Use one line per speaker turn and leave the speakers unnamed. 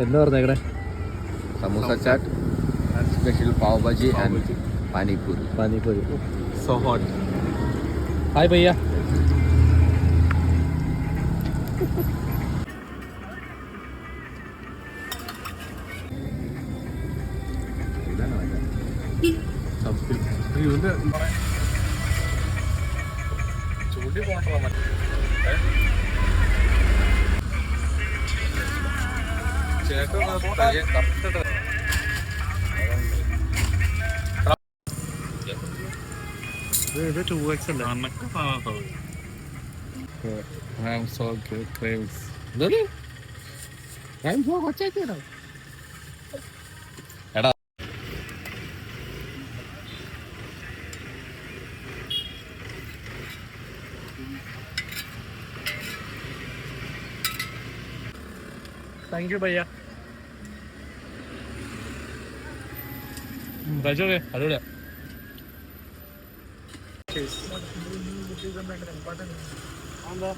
എന്താ പറഞ്ഞേക്കണേ? Samosa chaat, special pav bhaji and panipuri. Panipuri so hot. Hi ഭയ്യ. ചൂണ്ടി പോകണ്ടോ മറ്റേ ചേട്ടൻ കറക്റ്റ്. ഇത് 2x അല്ലേ? I am so good craves. Really? I am so excited. എടാ താങ്ക് യു ഭയ്യ. അടിപൊളിയാ. എന്താ